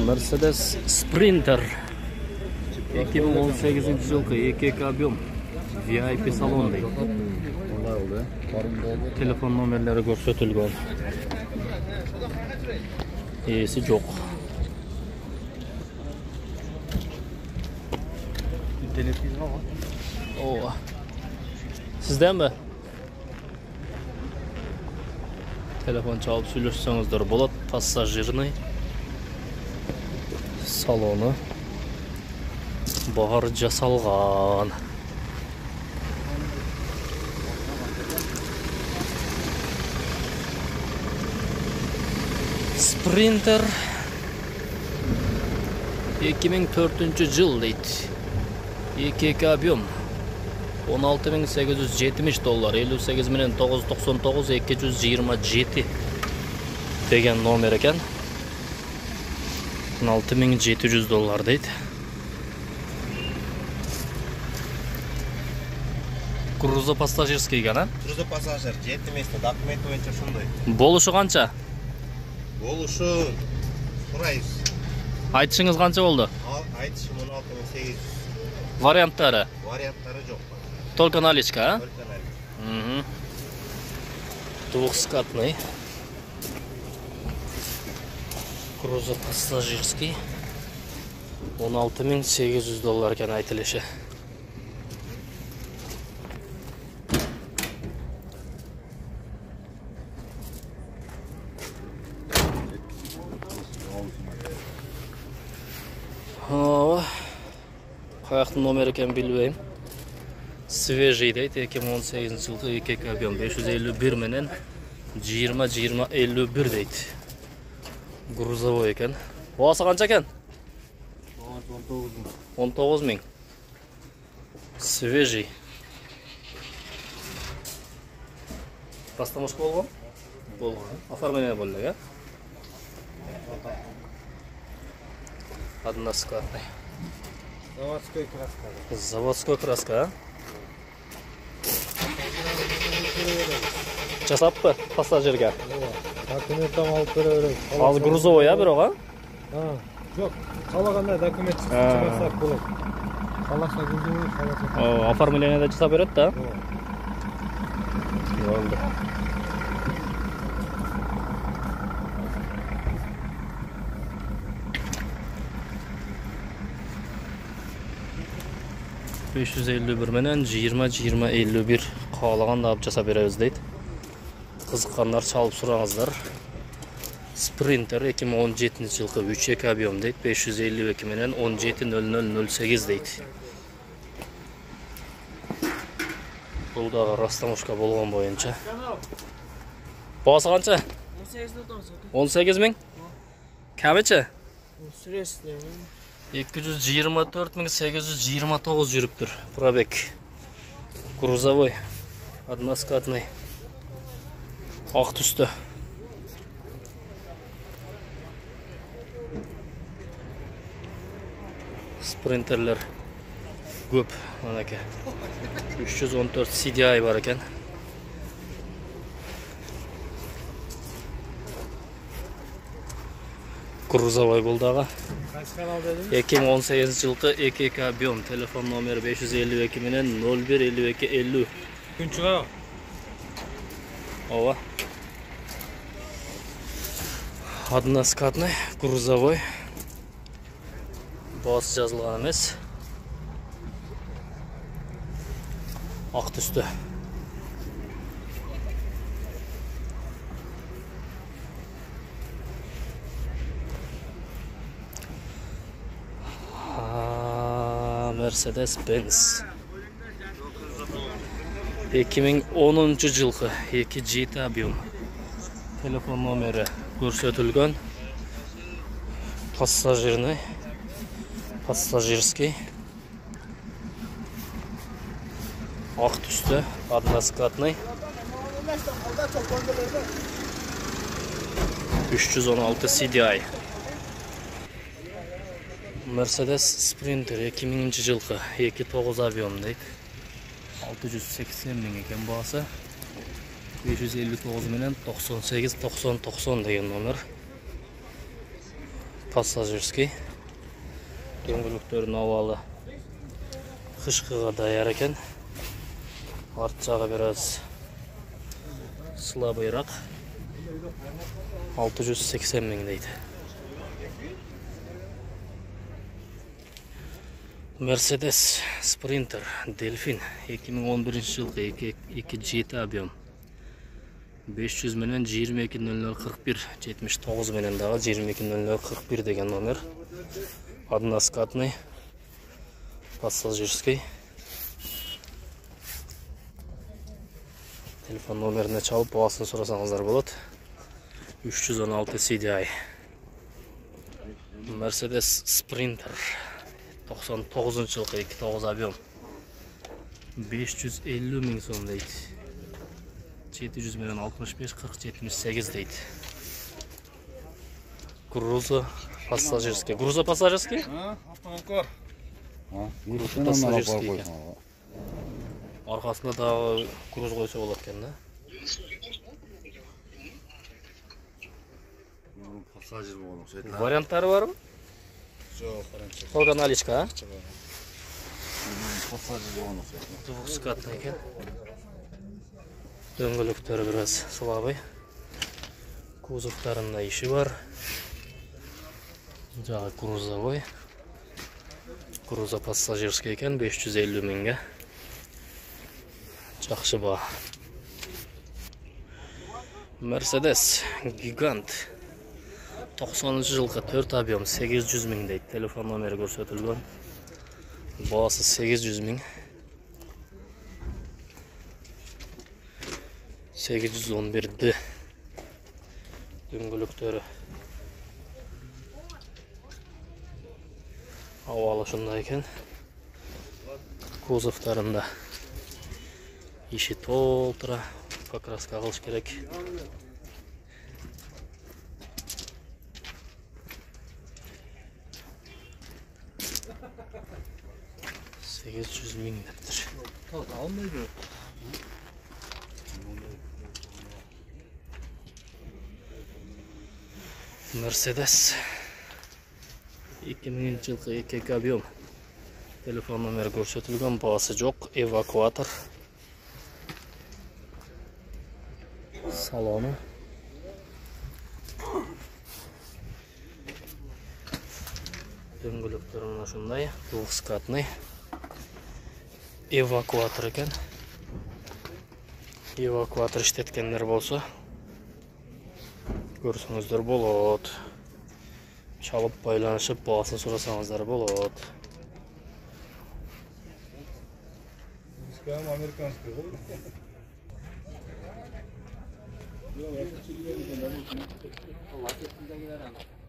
Mercedes Sprinter 2018-жылғы 2 объем VIP салон дейді. Telefon номерлері көрсетілген. Есі жоқ. Sizden mi? Telefon çalıp söylürsenizdür болады. Пассажирный салоны бар жасалған. Sprinter 2004 жыл дейді. 2 объем $16.870, 58.999, 227 деген номер екен. $16.700 дейді. Грузопассажирский екен, а? Грузопассажир, 7 месте, документ бойынша шундай. Болушы қанша? Болушы сұрайыз. Айтышыңыз қанша болды? Айтышым 16.800. Варианттары? Варианттары жоқ. Только наличка, а? Только наличка. Двухскатный. Грузопассажирский. $16.800 екен айтылышы. Қаяқтың номері екен білбеймін. Свежий дейді, 2018 жылғы 2 объем 551 менен 20-20-51 дейді. Грузовой екен. Оғасы қанша екен? 19.000. Свежий. Растамошка болған? Болған. Оформление болды, а? Односкатный. Заводской краска. Заводской краска, а? Жасап па пассажирге? Документтен алып бере береміз. Ал грузовой, а, бір оға? Жоқ, қалағанда документ жасап болады. Қаласа грузовой, қаласа. Оформление да жасап береді, да? Болды. $551 менен 20-20-51 қалағанда алып жасап береміз дейді. Қызыққандар шалып сұраңыздар. Sprinter 2017 жылғы 3 объем дейді. 552 менен 17.0008 дейді. Бұл дағы растамошка болған бойынша. Бағасы қанша? 18.000? Кәмече? 224.829 жүріп тұр. Пробег. Грузовой. Односкатный. Ақ түсті. Спринтерлер көп. Анаке. 314 CDI бар екен. Грузовой болдағы. 2018 жылғы 2 объем. Телефон номері 552 менен 015250. Күн шыға? Ова. Односкатный, грузовой. Басы жазылған емес. Ақ түсті. Mercedes-Benz 2010 жылғы 2 объем. Телефон номері көрсетілген. Пассажирный, пассажирский. Ақ түсті, односкатный. 316 CDI. Mercedes Sprinter 2000 жылғы 2.9 объем дейді. 680 мың екен бағасы. 559 менен 98 90 90 деген номер. Пассажирский. Дөңгөлөктөрүн абалы кышкыга даяр экен. Арт жагы бираз слабыйраак. 680 миң дейт. Mercedes Sprinter Delfin 2011 жылғы 2.7 объем. 500 менен 22.0041 79 менен дагы 22.0041 деген номер. Односкатный, пассажирский. Телефон номерине чалып баасын сурасаңыздар болот. 316 CDI. Mercedes Sprinter 99 жылғы 2.9 объем. 550 миң сом дейт. 700 менен 65 40 78 дейт. Груза пассажирский. Груза пассажирский? Автоголкор. Груза пассажирский. Аркасында дагы груз койсо болот экен да. Пассажир болом. Варианттары барбы? Жок, Только наличка, а? Пассажир болом. Двухскатный экен. Дөңгөлөктөрү бираз слабый. Кузовтарында иши бар. Жагы грузовой. Груза пассажирский экен, 550 миңге. Жакшы баа. Mercedes Gigant 90 жылғы 4 объем 800 миң дейт. Телефон номери көрсөтүлгөн. Баасы 800 миң. 811D. Дөңгөлөктөрү абалы ушундай экен. Кузовтарында иши толтура, покраска кылыш керек. $800 миң дептир. Mercedes 2000 жылғы 2 объем. Телефон номери көрсөтүлгөн, баасы жок, эвакуатор. Салону. Дөңгөлөктөрү мына ушундай, двухскатный. Эвакуатор экен. Эвакуатор иштеткендер болсо көрсөңүздөр болот. Чалып байланышып баасын сурасаңыздар болот. Американский.